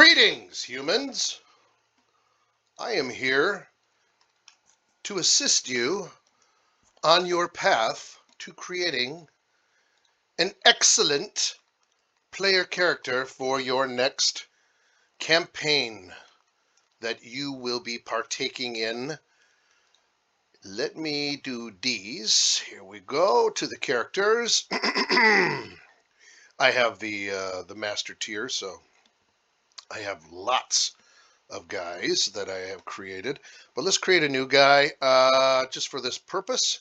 Greetings, humans. I am here to assist you on your path to creating an excellent player character for your next campaign that you will be partaking in. Let me do these. Here we go to the characters. I have the master tier, so I have lots of guys that I have created, but let's create a new guy just for this purpose.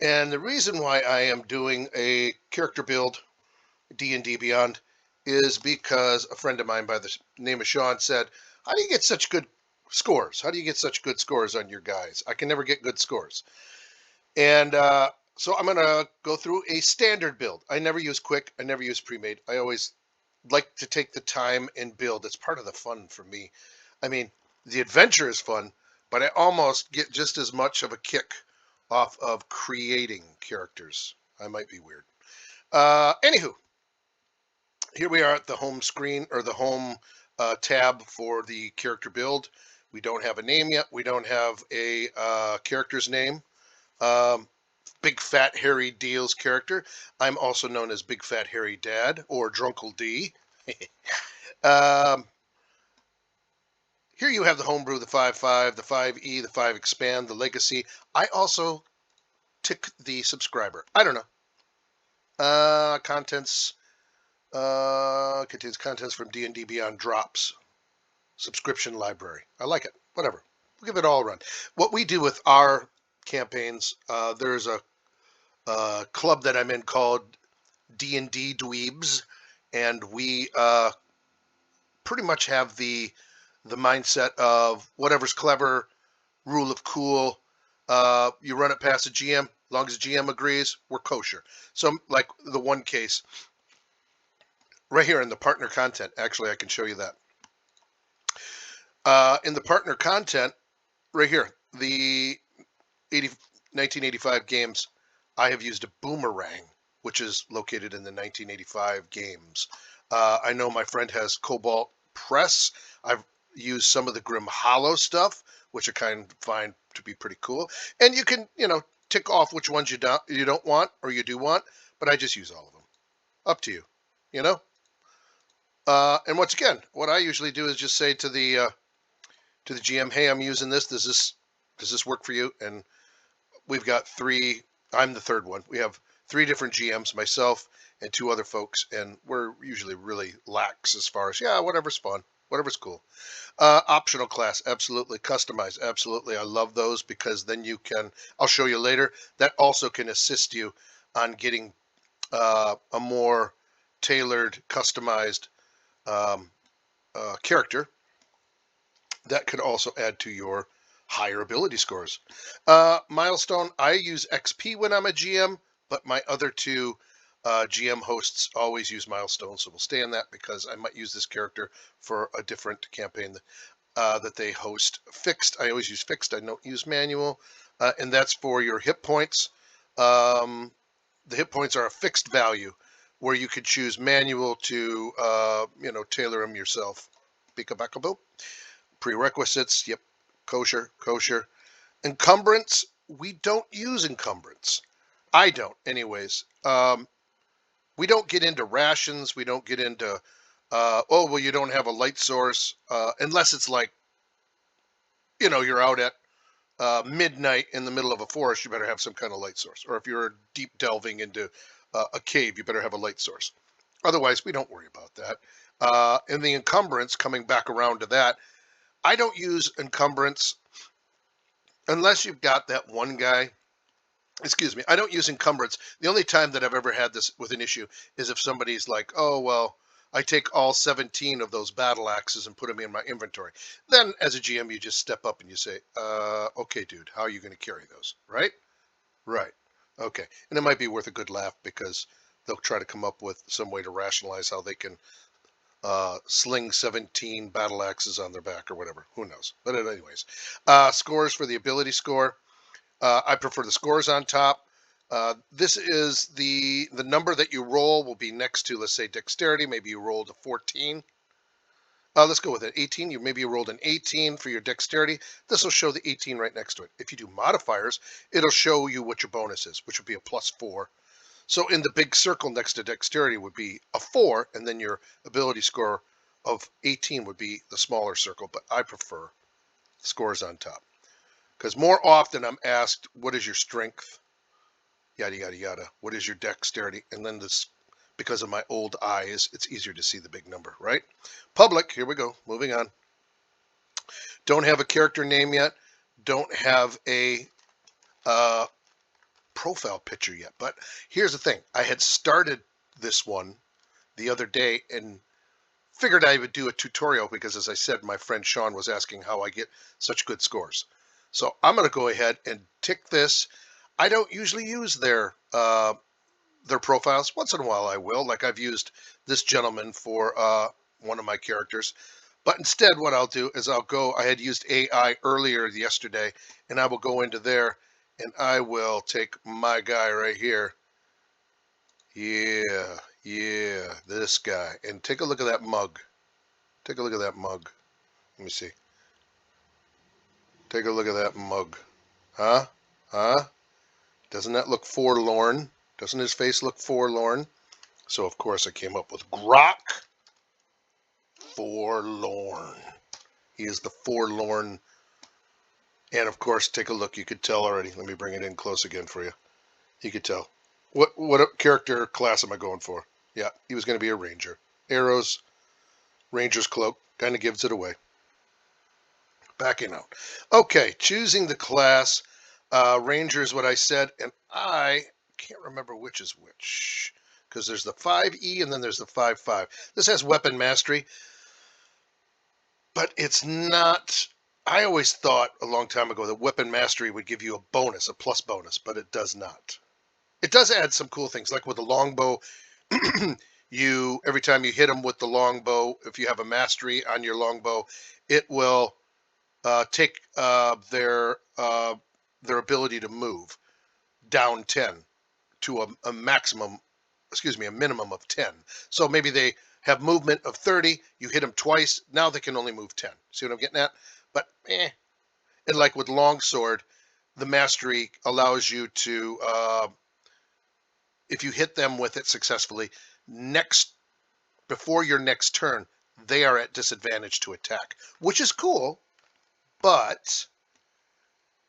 And the reason why I am doing a character build D&D Beyond is because a friend of mine by the name of Sean said, how do you get such good scores? How do you get such good scores on your guys? I can never get good scores. And so I'm going to go through a standard build. I never use quick. I never use pre-made. I always like to take the time and build. It's part of the fun for me. I mean, the adventure is fun, but I almost get just as much of a kick off of creating characters. I might be weird. Anywho, here we are at the home screen, or the home tab for the character build. We don't have a name yet. We don't have a character's name. Big Fat Hairy Deal's character. I'm also known as BigPhatHairyDad or DrunkleD. Here you have the homebrew, the 5.5, the 5e, the 5 expand, the legacy. I also tick the subscriber. I don't know. Contents contains contents from D&D Beyond drops. Subscription library. I like it. Whatever. We'll give it all a run. What we do with our campaigns, there's a club that I'm in called D&D Dweebs, and we pretty much have the mindset of whatever's clever, rule of cool. You run it past a GM. As long as the GM agrees, we're kosher. So, like the one case right here in the partner content, actually, I can show you that. In the partner content, right here, the 1985 games, I have used a boomerang, which is located in the 1985 games. I know my friend has Cobalt Press. I've used some of the Grim Hollow stuff, which I kind of find to be pretty cool. And you can, tick off which ones you don't want or you do want, but I just use all of them. Up to you, And once again, what I usually do is just say to the GM, hey, I'm using this. Does this work for you? And we've got 3. I'm the third one. We have 3 different GMs, myself and 2 other folks, and we're usually really lax as far as, whatever's fun, whatever's cool. Optional class, absolutely. Customize, absolutely. I love those because then you can, I'll show you later, that also can assist you on getting a more tailored, customized character that could also add to your higher ability scores. Milestone, I use XP when I'm a GM, but my other 2 GM hosts always use Milestone, so we'll stay in that because I might use this character for a different campaign that they host. Fixed, I always use fixed. I don't use manual, and that's for your hit points. The hit points are a fixed value where you could choose manual to, tailor them yourself. Beaka-baka-boop. Prerequisites, yep, kosher. Encumbrance, we don't use encumbrance. I don't, anyways. We don't get into rations. We don't get into, you don't have a light source, unless it's like, you're out at midnight in the middle of a forest, you better have some kind of light source. Or if you're deep delving into a cave, you better have a light source. Otherwise, we don't worry about that. And the encumbrance, coming back around to that, I don't use encumbrance unless you've got that one guy. Excuse me, I don't use encumbrance. The only time that I've ever had this with an issue is if somebody's like, oh, well, I take all 17 of those battle axes and put them in my inventory. Then as a GM, you just step up and you say, okay, dude, how are you going to carry those? Right? Right. Okay. And it might be worth a good laugh because they'll try to come up with some way to rationalize how they can sling 17 battle axes on their back or whatever. Who knows? But anyways, scores for the ability score. I prefer the scores on top. This is the number that you roll will be next to, let's say, dexterity. Maybe you rolled a 14. Let's go with it. 18. Maybe you rolled an 18 for your dexterity. This will show the 18 right next to it. If you do modifiers, it'll show you what your bonus is, which would be a +4. So in the big circle next to dexterity would be a 4, and then your ability score of 18 would be the smaller circle, but I prefer scores on top. Because more often I'm asked, what is your strength? Yada, yada, yada. What is your dexterity? And then this, because of my old eyes, it's easier to see the big number, right? Public, here we go. Moving on. Don't have a character name yet. Don't have a profile picture yet. But here's the thing. I had started this one the other day and figured I would do a tutorial because, as I said, my friend Sean was asking how I get such good scores. So I'm going to go ahead and tick this. I don't usually use their profiles. Once in a while I will, like I've used this gentleman for one of my characters. But instead what I'll do is I had used AI earlier yesterday, and I will go into there and I will take my guy right here. Yeah, this guy. And take a look at that mug. Take a look at that mug. Let me see. Take a look at that mug. Huh? Doesn't that look forlorn? Doesn't his face look forlorn? So, of course, I came up with Grok Forlorn. He is the forlorn. And, of course, take a look. You could tell already. Let me bring it in close again for you. You could tell. What character class am I going for? Yeah, he was going to be a ranger. Arrows, ranger's cloak. Kind of gives it away. Backing out. Okay, choosing the class. Ranger is what I said, and I can't remember which is which, because there's the 5E and then there's the 5.5. This has weapon mastery, but it's not. I always thought a long time ago that weapon mastery would give you a bonus, a plus bonus, but it does not. It does add some cool things, like with the longbow. Every time you hit them with the longbow, if you have a mastery on your longbow, it will take their ability to move down 10 to a minimum of 10. So maybe they have movement of 30, you hit them twice, now they can only move 10. See what I'm getting at? But and like with longsword, the mastery allows you to, if you hit them with it successfully, before your next turn, they are at disadvantage to attack, which is cool, but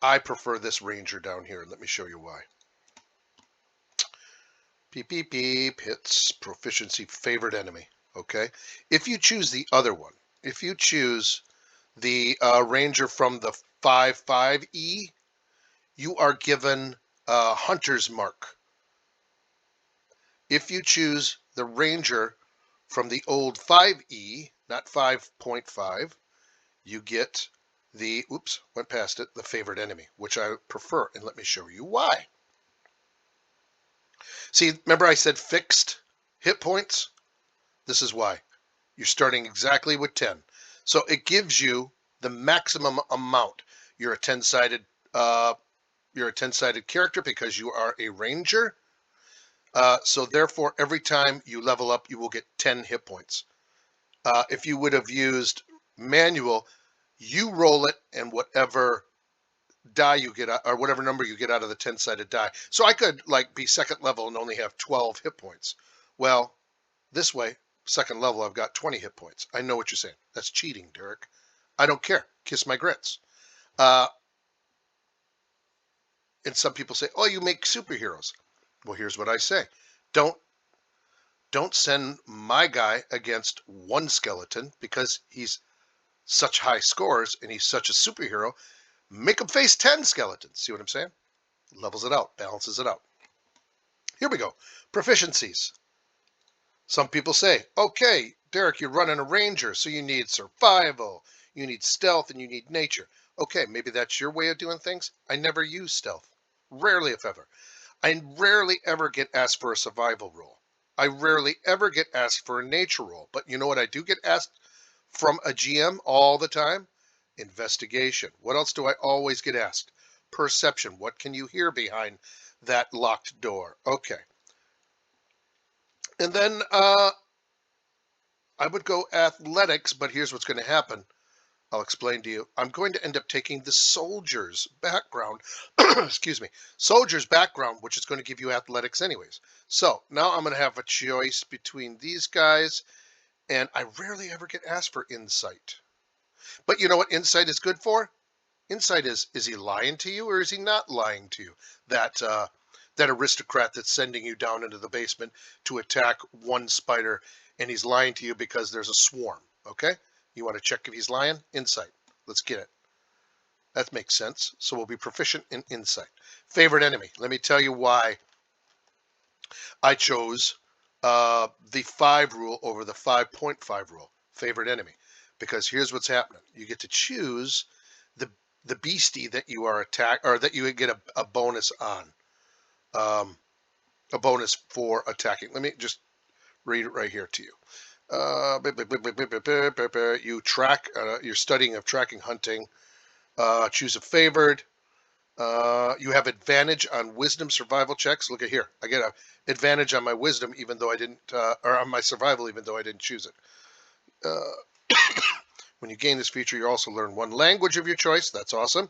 I prefer this ranger down here. Let me show you why. Beep, beep, beep. Hits proficiency favored enemy. Okay. If you choose the other one, if you choose the ranger from the 5.5E, you are given hunter's mark. If you choose the ranger from the old 5E, not 5.5, you get the, oops, went past it, the favored enemy, which I prefer. And let me show you why. See, remember I said fixed hit points? This is why. You're starting exactly with 10. So it gives you the maximum amount. You're a 10-sided character because you are a ranger. So therefore, every time you level up, you will get 10 hit points. If you would have used manual, you roll it, and whatever die you get, or whatever number you get out of the 10-sided die. So I could like be second level and only have 12 hit points. Well, this way, second level, I've got 20 hit points. I know what you're saying. That's cheating, Derek. I don't care. Kiss my grits. And some people say, oh, you make superheroes. Well, here's what I say. Don't send my guy against one skeleton because he's such high scores and he's such a superhero. Make him face 10 skeletons. See what I'm saying? Levels it out, balances it out. Here we go. Proficiencies. Some people say, okay, Derek, you're running a ranger, so you need survival, you need stealth, and you need nature. Okay, maybe that's your way of doing things. I never use stealth. Rarely, if ever. I rarely ever get asked for a survival roll. I rarely ever get asked for a nature roll. But you know what I do get asked from a GM all the time? Investigation. What else do I always get asked? Perception. What can you hear behind that locked door? Okay. And then I would go athletics, but here's what's going to happen. I'll explain to you. I'm going to end up taking the soldier's background, excuse me, soldier's background, which is going to give you athletics anyways. So now I'm going to have a choice between these guys, and I rarely ever get asked for insight. But you know what insight is good for? Insight is he lying to you or is he not lying to you? That aristocrat that's sending you down into the basement to attack one spider, and he's lying to you because there's a swarm. Okay, you want to check if he's lying? Insight. Let's get it. That makes sense. So we'll be proficient in insight. Favorite enemy. Let me tell you why I chose the 5 rule over the 5.5 rule. Favorite enemy. Because here's what's happening. You get to choose the beastie that you are or that you get a bonus on, a bonus for attacking. Let me just read it right here to you. You track. You're studying of tracking hunting. Choose a favored. You have advantage on wisdom survival checks. Look at here. I get an advantage on my wisdom even though I didn't, or on my survival even though I didn't choose it. When you gain this feature, you also learn 1 language of your choice. That's awesome.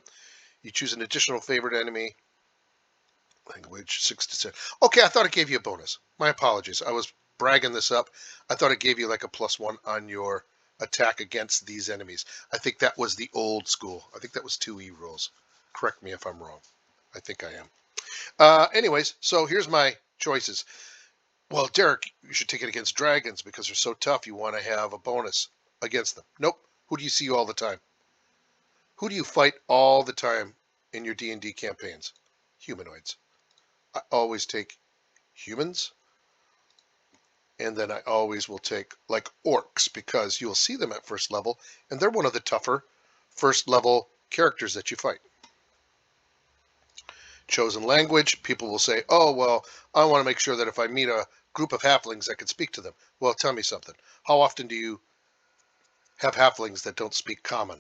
You choose an additional favorite enemy. Language 6 to 10. Okay, I thought it gave you a bonus. My apologies. I was bragging this up. I thought it gave you like a +1 on your attack against these enemies. I think that was the old school. I think that was 2E rules. Correct me if I'm wrong. I think I am. Anyways, so here's my choices. Well, Derek, you should take it against dragons because they're so tough. You want to have a bonus against them. Nope. Who do you see all the time? Who do you fight all the time in your D&D campaigns? Humanoids. I always take humans, and then I always will take like orcs because you'll see them at first level, and they're one of the tougher first level characters that you fight. Chosen language, people will say, oh, well, I want to make sure that if I meet a group of halflings, I can speak to them. Well, tell me something. How often do you have halflings that don't speak common?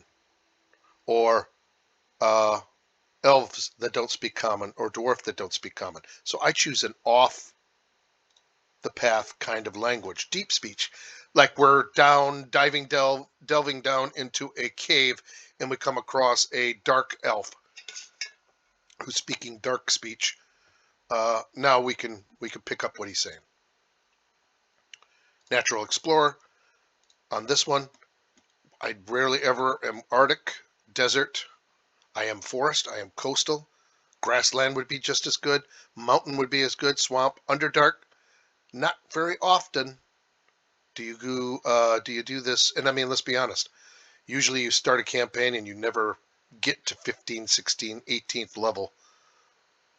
Or elves that don't speak common, or dwarf that don't speak common? So I choose an off the path kind of language, deep speech, like we're delving down into a cave and we come across a dark elf who's speaking dark speech. Now we can pick up what he's saying. Natural explorer. On this one, I rarely ever am Arctic, desert. I am forest. I am coastal. Grassland would be just as good. Mountain would be as good. Swamp, underdark. Not very often do you do this. And I mean, let's be honest. Usually you start a campaign and you never get to 15, 16, 18th level,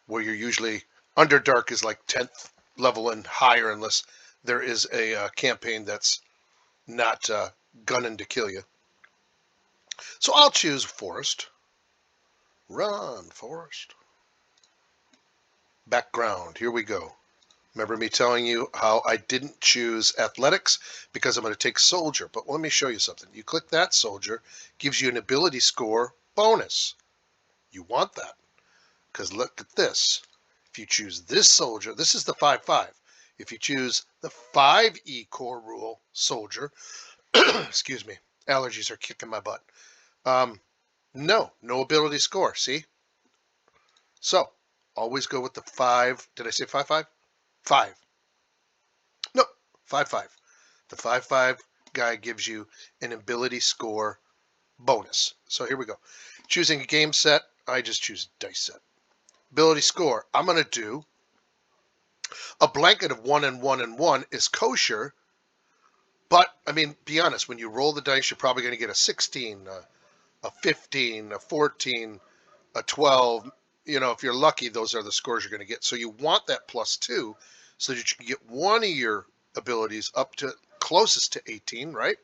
where you're usually underdark is like 10th level and higher, unless there is a campaign that's not gunning to kill you. So I'll choose forest. Run, forest. Background. Here we go. Remember me telling you how I didn't choose athletics because I'm going to take soldier. But let me show you something. You click that soldier, gives you an ability score bonus. You want that because look at this. If you choose this soldier, this is the 5-5. If you choose the 5E core rule soldier, excuse me, allergies are kicking my butt. No ability score. See? So always go with the 5. Did I say 5-5? 5. No, 5-5. The 5-5 guy gives you an ability score bonus. So here we go. Choosing a game set, I just choose dice set. Ability score, I'm going to do a blanket of 1 and 1 and 1 is kosher. But, I mean, be honest, when you roll the dice, you're probably going to get a 16, a 15, a 14, a 12. You know, if you're lucky, those are the scores you're going to get. So you want that +2 so that you can get one of your abilities up to closest to 18, right?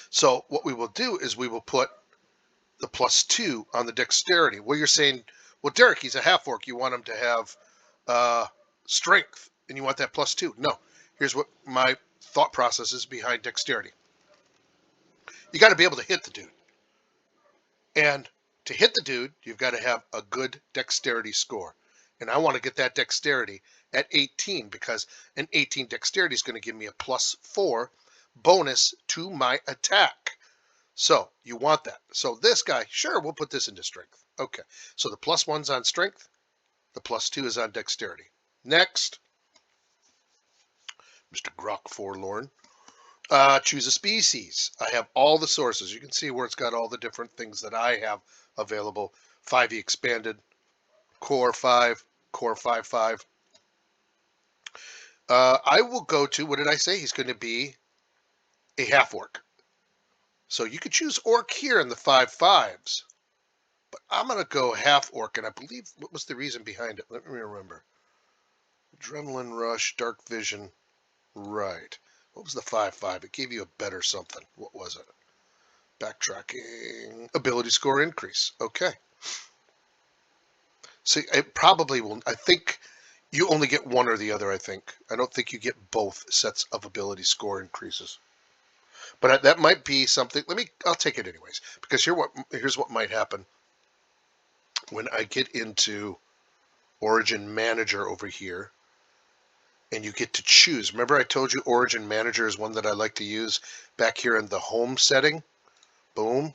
So what we will do is we will put the +2 on the dexterity. Well, you're saying, well, Derek, he's a half-orc. You want him to have strength, and you want that +2. No. Here's what my thought process is behind dexterity. You got to be able to hit the dude. And to hit the dude, you've got to have a good dexterity score. And I want to get that dexterity at 18 because an 18 dexterity is going to give me a +4 bonus to my attack. So you want that. So this guy, sure, we'll put this into strength. Okay, so the +1's on strength, the +2 is on dexterity. Next, Mr. Grok Forlorn. Choose a species. I have all the sources. You can see where it's got all the different things that I have available. 5e expanded, core 5, core 5/5. I will go to, what did I say? He's going to be a half orc. So you could choose orc here in the 5/5s, but I'm going to go half orc, and I believe, what was the reason behind it? Let me remember. Adrenaline rush, dark vision, right. What was the 5/5? It gave you a better something. What was it? Backtracking, ability score increase. Okay. See, it probably will. I think you only get one or the other, I think. I don't think you get both sets of ability score increases. But that might be something. I'll take it anyways, because here's what might happen when I get into Origin Manager over here, and you get to choose. Remember I told you Origin Manager is one that I like to use back here in the home setting. Boom.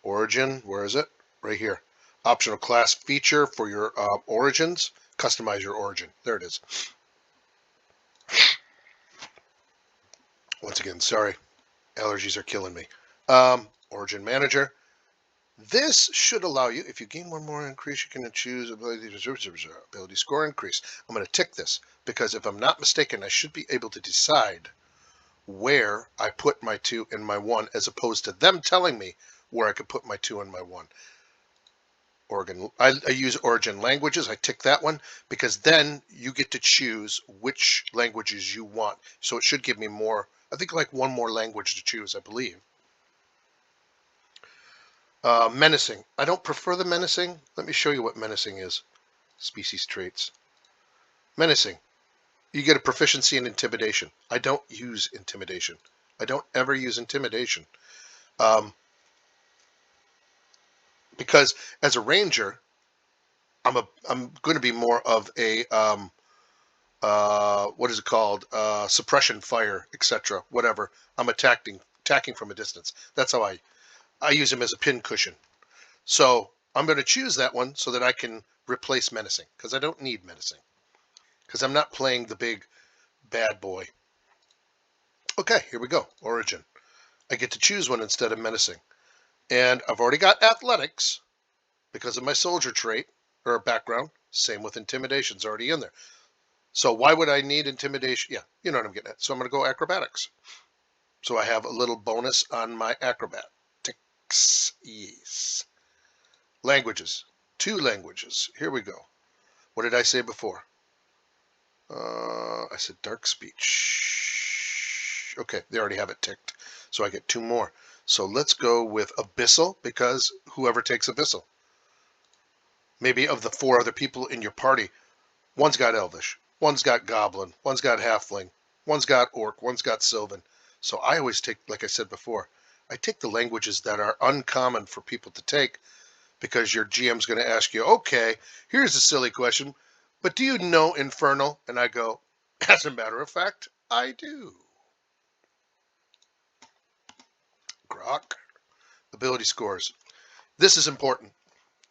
Origin, where is it? Right here. Optional class feature for your origins. Customize your origin. There it is. Once again, sorry. Allergies are killing me. Origin Manager. This should allow you, if you gain one more increase, you can choose ability score increase. I'm going to tick this because if I'm not mistaken, I should be able to decide where I put my 2 and my 1 as opposed to them telling me where I could put my 2 and my 1. I use Origin Languages. I tick that one because then you get to choose which languages you want. So it should give me more, I think like one more language to choose, I believe. Menacing. I don't prefer the menacing. Let me show you what menacing is. Species traits. Menacing. You get a proficiency in intimidation. I don't use intimidation. I don't ever use intimidation. Because as a ranger, I'm going to be more of a what is it called? Suppression fire, etc. Whatever. I'm attacking from a distance. That's how I use him as a pin cushion. So I'm going to choose that one so that I can replace menacing, because I don't need menacing, because I'm not playing the big bad boy. Okay, here we go. Origin. I get to choose one instead of menacing. And I've already got athletics because of my soldier trait or background. Same with intimidation's already in there. So why would I need intimidation? Yeah, you know what I'm getting at. So I'm going to go acrobatics. So I have a little bonus on my acrobatics. Yes. Languages. 2 languages. Here we go. What did I say before? I said dark speech. Okay, they already have it ticked. So I get 2 more. So let's go with Abyssal, because whoever takes Abyssal. Maybe of the 4 other people in your party, one's got Elvish, one's got Goblin, one's got Halfling, one's got Orc, one's got Sylvan. So I always take, like I said before, I take the languages that are uncommon for people to take, because your GM's going to ask you, okay, here's a silly question, but do you know Infernal? And I go, as a matter of fact, I do. Grok. Ability scores. This is important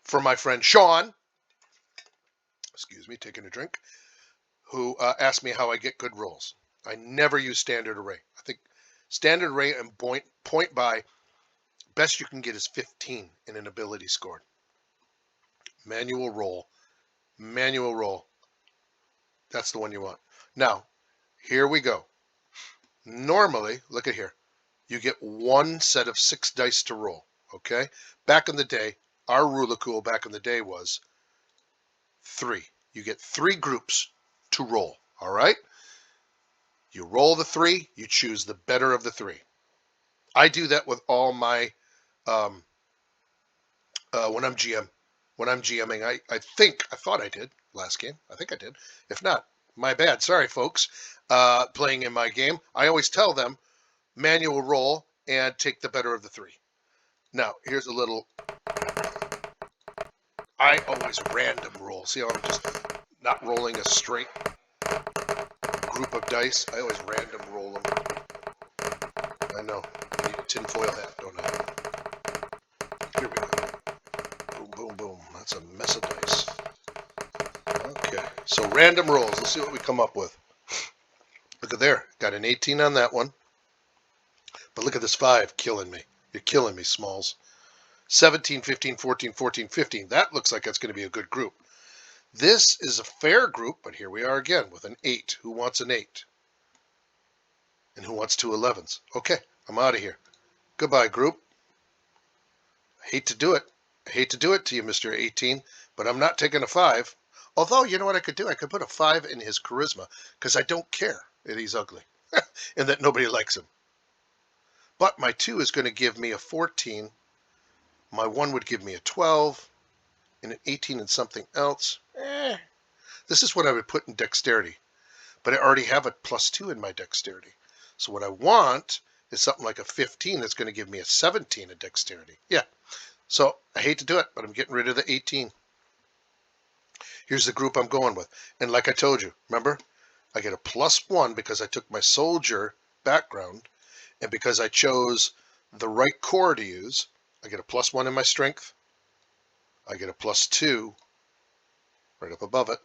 for my friend Sean, excuse me, taking a drink, who asked me how I get good rolls. I never use standard array. I think standard array and point by, best you can get is 15 in an ability score. Manual roll. Manual roll. That's the one you want. Now, here we go. Normally, look at here. You get 1 set of 6 dice to roll. Okay? Back in the day, our rule of cool back in the day was 3. You get 3 groups to roll. All right? You roll the 3, you choose the better of the 3. I do that with all my when I'm GMing. I thought I did last game. I think I did. If not, my bad. Sorry, folks. Playing in my game, I always tell them manual roll and take the better of the 3. Now, here's a little. I always random roll. See how I'm just not rolling a straight. group of dice. I always random roll them. I know. I need a tinfoil hat, don't I? Here we go. Boom, boom, boom. That's a mess of dice. Okay, so random rolls. Let's see what we come up with. Look at there. Got an 18 on that one. But look at this 5 killing me. You're killing me, Smalls. 17, 15, 14, 14, 15. That looks like it's going to be a good group. This is a fair group, but here we are again with an 8. Who wants an 8? And who wants 2 11s? Okay, I'm out of here. Goodbye, group. I hate to do it. I hate to do it to you, Mr. 18, but I'm not taking a 5. Although, you know what I could do? I could put a 5 in his charisma because I don't care that he's ugly and that nobody likes him. But my 2 is going to give me a 14. My 1 would give me a 12 and an 18 and something else. This is what I would put in dexterity, but I already have a +2 in my dexterity. So what I want is something like a 15 that's going to give me a 17 in dexterity. Yeah. So I hate to do it, but I'm getting rid of the 18. Here's the group I'm going with. And like I told you, remember, I get a +1 because I took my soldier background, and because I chose the right core to use, I get a +1 in my strength. I get a +2 right up above it.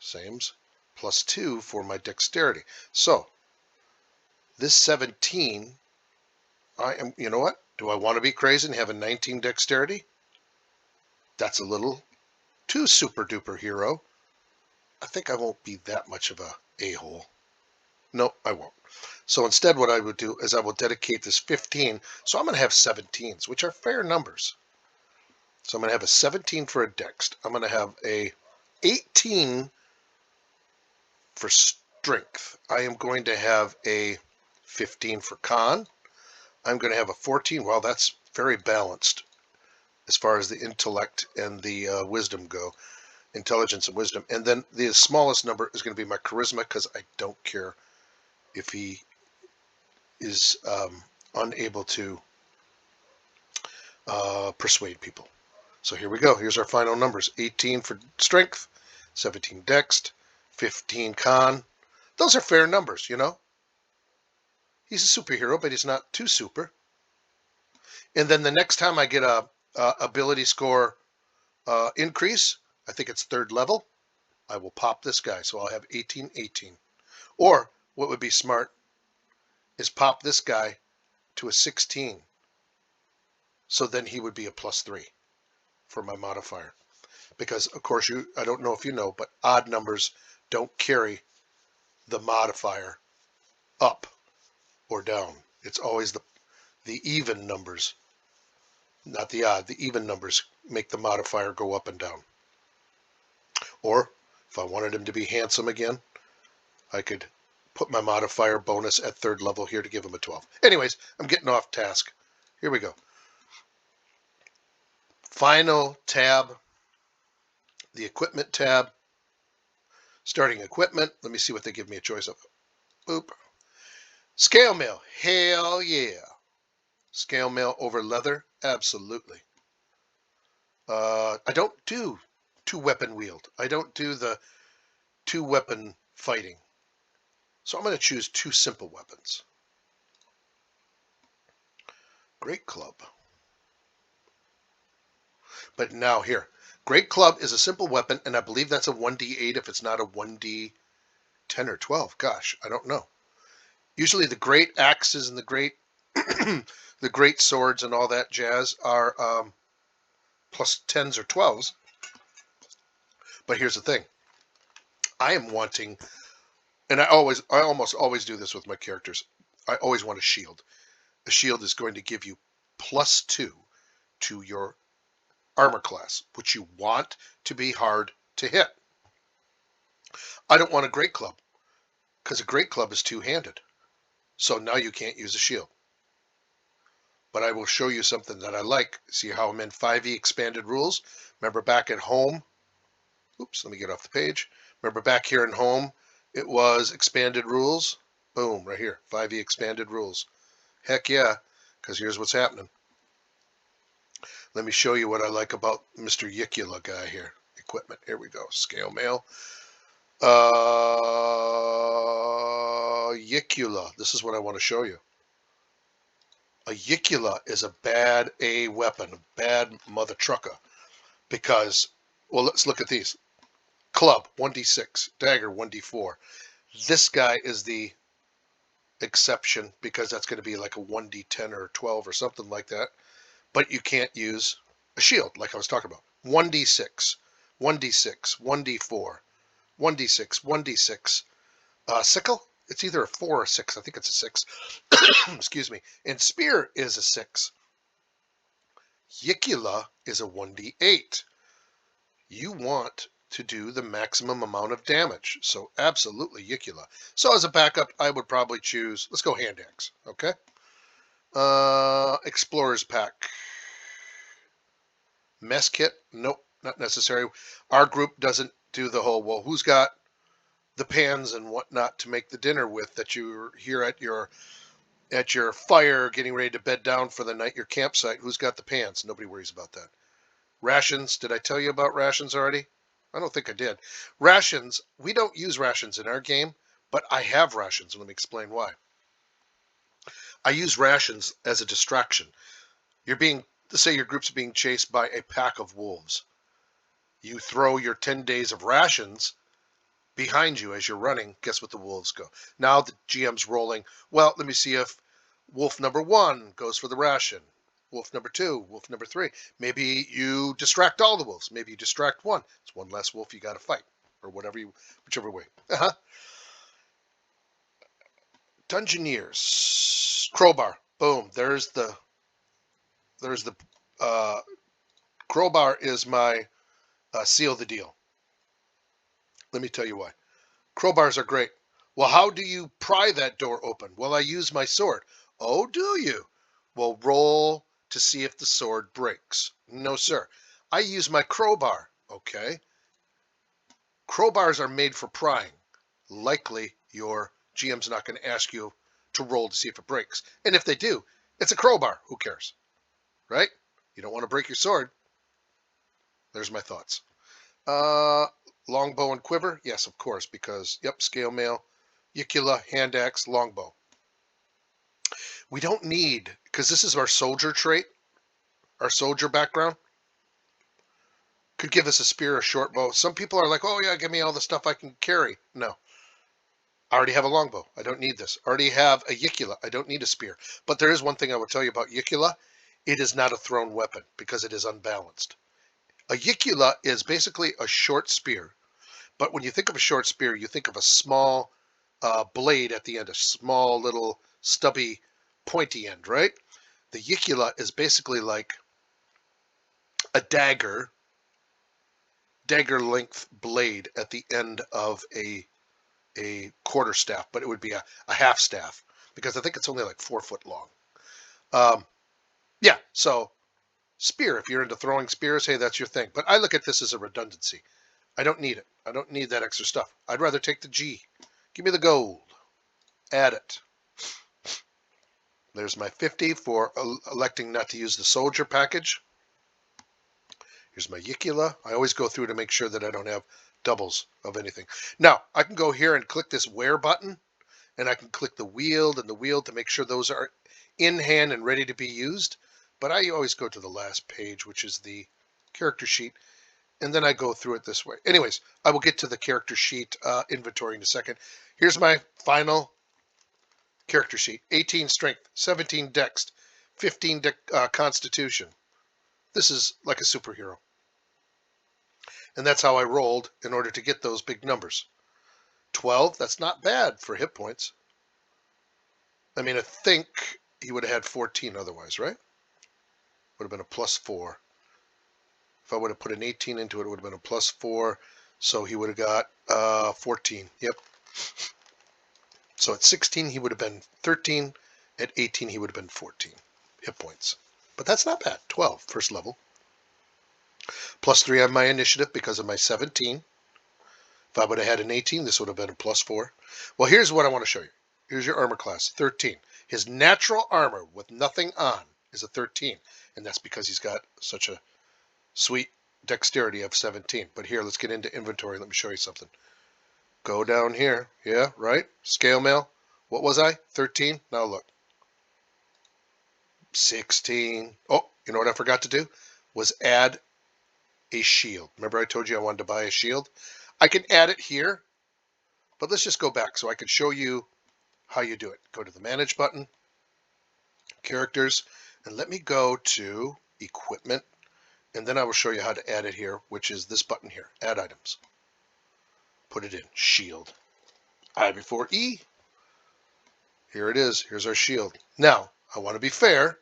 Same's +2 for my dexterity. So this 17, you know what? Do I want to be crazy and have a 19 dexterity? That's a little too super duper hero. I think I won't be that much of a a-hole. No, I won't. So instead what I would do is I will dedicate this 15. So I'm going to have 17s, which are fair numbers. So I'm going to have a 17 for a dex. I'm going to have a 18 for strength. I am going to have a 15 for con. I'm going to have a 14. Well, that's very balanced as far as the intellect and the wisdom go. Intelligence and wisdom. And then the smallest number is going to be my charisma because I don't care if he is unable to persuade people. So here we go. Here's our final numbers. 18 for strength, 17 dex, 15 con. Those are fair numbers, you know. He's a superhero, but he's not too super. And then the next time I get a ability score increase, I think it's 3rd level, I will pop this guy. So I'll have 18, 18. Or what would be smart is pop this guy to a 16. So then he would be a +3 for my modifier. Because, of course, I don't know if you know, but odd numbers don't carry the modifier up or down. It's always the even numbers, not the odd. The even numbers make the modifier go up and down. Or if I wanted him to be handsome again, I could put my modifier bonus at 3rd level here to give him a 12. Anyways, I'm getting off task. Here we go. Final tab, the equipment tab. Starting equipment. Let me see what they give me a choice of. Boop. Scale mail. Hell yeah. Scale mail over leather. Absolutely. I don't do 2-weapon wield. I don't do the 2-weapon fighting. So I'm going to choose 2 simple weapons. Great club. But now here. Great club is a simple weapon, and I believe that's a 1d8 if it's not a 1d10 or 12. Gosh, I don't know. Usually the great axes and the great the great swords and all that jazz are +10s or 12s. But here's the thing. I am wanting, and I almost always do this with my characters. I always want a shield. A shield is going to give you +2 to your armor class, which you want to be hard to hit. I don't want a great club because a great club is 2-handed. So now you can't use a shield. But I will show you something that I like. See how I'm in 5e expanded rules? Remember back at home? Oops, let me get off the page. Remember back here in home, it was expanded rules? Boom, right here, 5e expanded rules. Heck yeah, because here's what's happening. Let me show you what I like about Mr. Yicula guy here. Equipment, here we go. Scale mail. Yicula. This is what I want to show you. A Yicula is a bad A weapon, a bad mother trucker. Because, well, let's look at these. Club, 1d6. Dagger, 1d4. This guy is the exception because that's going to be like a 1d10 or 12 or something like that. But you can't use a shield like I was talking about. 1d6, 1d6, 1d4, 1d6, 1d6. Sickle, it's either a 4 or a 6. I think it's a 6. Excuse me. And spear is a 6. Yicula is a 1d8. You want to do the maximum amount of damage. So absolutely Yicula. So as a backup, I would probably choose, let's go hand axe, okay? Explorer's pack. Mess kit, nope, not necessary. Our group doesn't do the whole, well, who's got the pans and whatnot to make the dinner with that you're here at your fire getting ready to bed down for the night, your campsite. Who's got the pans? Nobody worries about that. Rations, did I tell you about rations already? I don't think I did. Rations, we don't use rations in our game, but I have rations. Let me explain why. I use rations as a distraction. Say your group's being chased by a pack of wolves. You throw your 10 days of rations behind you as you're running. Guess what the wolves go? Now the GM's rolling. Well, let me see if wolf number 1 goes for the ration. Wolf number 2, wolf number 3. Maybe you distract all the wolves. Maybe you distract one. It's one less wolf you got to fight, or whichever way. Dungeoneers, crowbar. Boom. There's the crowbar is my seal the deal. Let me tell you why. Crowbars are great. Well, how do you pry that door open? Well, I use my sword. Oh, do you? Well, roll to see if the sword breaks. No, sir. I use my crowbar. Okay. Crowbars are made for prying. Likely your GM's not going to ask you to roll to see if it breaks. And if they do, it's a crowbar. Who cares? Right? You don't want to break your sword. There's my thoughts. Longbow and quiver? Yes, of course, because, yep, scale mail, Yicula, hand axe, longbow. We don't need, because this is our soldier trait, our soldier background, could give us a spear, a short bow. Some people are like, oh yeah, give me all the stuff I can carry. No. I already have a longbow. I don't need this. I already have a Yicula. I don't need a spear. But there is one thing I will tell you about Yicula. It is not a thrown weapon because it is unbalanced. A Yicula is basically a short spear. But when you think of a short spear, you think of a small blade at the end, a small little stubby pointy end, right? The Yicula is basically like a dagger length blade at the end of a quarter staff, but it would be a half staff because I think it's only like 4 foot long. Yeah, so spear, if you're into throwing spears, hey, that's your thing. But I look at this as a redundancy. I don't need it. I don't need that extra stuff. I'd rather take the G. Give me the gold. Add it. There's my 50 for electing not to use the soldier package. Here's my Yicula. I always go through to make sure that I don't have doubles of anything. Now, I can go here and click this wear button, and I can click the wield and the wield to make sure those are in hand and ready to be used. But I always go to the last page, which is the character sheet, and then I go through it this way. Anyways, I will get to the character sheet inventory in a second. Here's my final character sheet. 18 strength, 17 dex, 15 constitution. This is like a superhero. And that's how I rolled in order to get those big numbers. 12, that's not bad for hit points. I mean, I think he would have had 14 otherwise, right? Would have been a +4. If I would have put an 18 into it, it would have been a +4. So he would have got 14. Yep. So at 16, he would have been 13. At 18, he would have been 14 hit points. But that's not bad. 12, first level. +3 on my initiative because of my 17. If I would have had an 18, this would have been a +4. Well, here's what I want to show you. Here's your armor class, 13. His natural armor with nothing on is a 13. And that's because he's got such a sweet dexterity of 17. But here, let's get into inventory. Let me show you something. Go down here. Yeah, right? Scale mail. What was I? 13? Now look. 16. Oh, you know what I forgot to do? Was add a shield. Remember I told you I wanted to buy a shield? I can add it here, but let's just go back so I can show you how you do it. Go to the Manage button, Characters, and let me go to Equipment, and then I will show you how to add it here, which is this button here, Add Items. Put it in, Shield. I before E. Here it is. Here's our shield. Now, I want to be fair.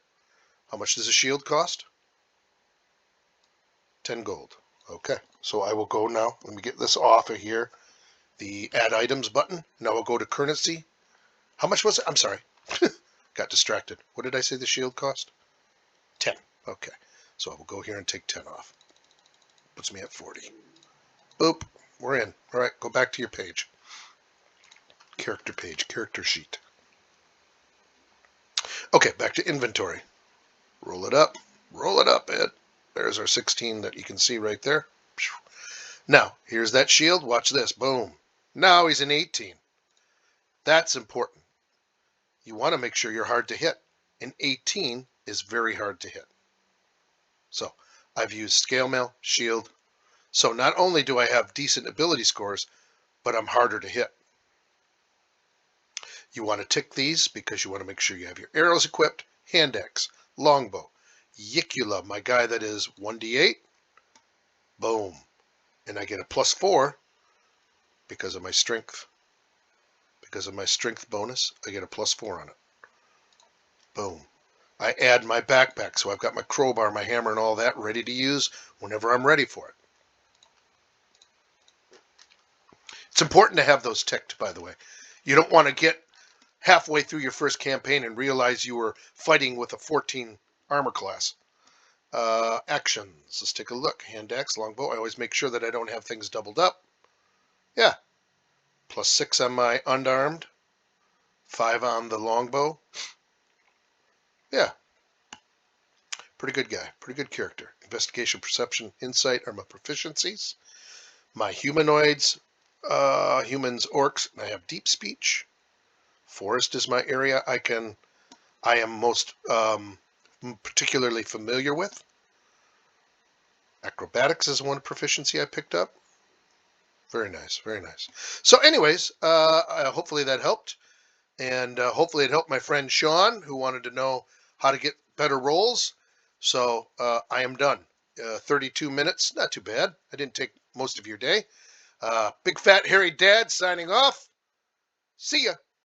How much does a shield cost? 10 gold. Okay, so I will go now. Let me get this off of here. The Add Items button. Now we'll go to Currency. How much was it? I'm sorry. Got distracted. What did I say the shield cost? 10. Okay, so I will go here and take 10 off. Puts me at 40. Boop. We're in. All right, go back to your page. Character page, character sheet. Okay, back to inventory. Roll it up. Roll it up, Ed. There's our 16 that you can see right there. Now, here's that shield. Watch this. Boom. Now he's an 18. That's important. You want to make sure you're hard to hit. An 18 is very hard to hit. So I've used scale mail, shield. So not only do I have decent ability scores, but I'm harder to hit. You want to tick these because you want to make sure you have your arrows equipped, hand axe, longbow, Yicula, my guy that is 1d8. Boom. And I get a +4 because of my strength. Because of my strength bonus, I get a +4 on it. Boom. I add my backpack, so I've got my crowbar, my hammer, and all that ready to use whenever I'm ready for it. It's important to have those ticked, by the way. You don't want to get halfway through your first campaign and realize you were fighting with a 14 armor class. Actions. Let's take a look. Hand axe, longbow. I always make sure that I don't have things doubled up. Yeah. +6 on my unarmed. 5 on the longbow. Yeah. Pretty good guy. Pretty good character. Investigation, perception, insight are my proficiencies. My humanoids, humans, orcs, and I have deep speech. Forest is my area I am most particularly familiar with. Acrobatics is one proficiency I picked up. Very nice, very nice. So anyways, hopefully that helped. And hopefully it helped my friend Sean, who wanted to know how to get better rolls. So I am done. 32 minutes, not too bad. I didn't take most of your day. Big Fat Hairy Dad signing off. See ya.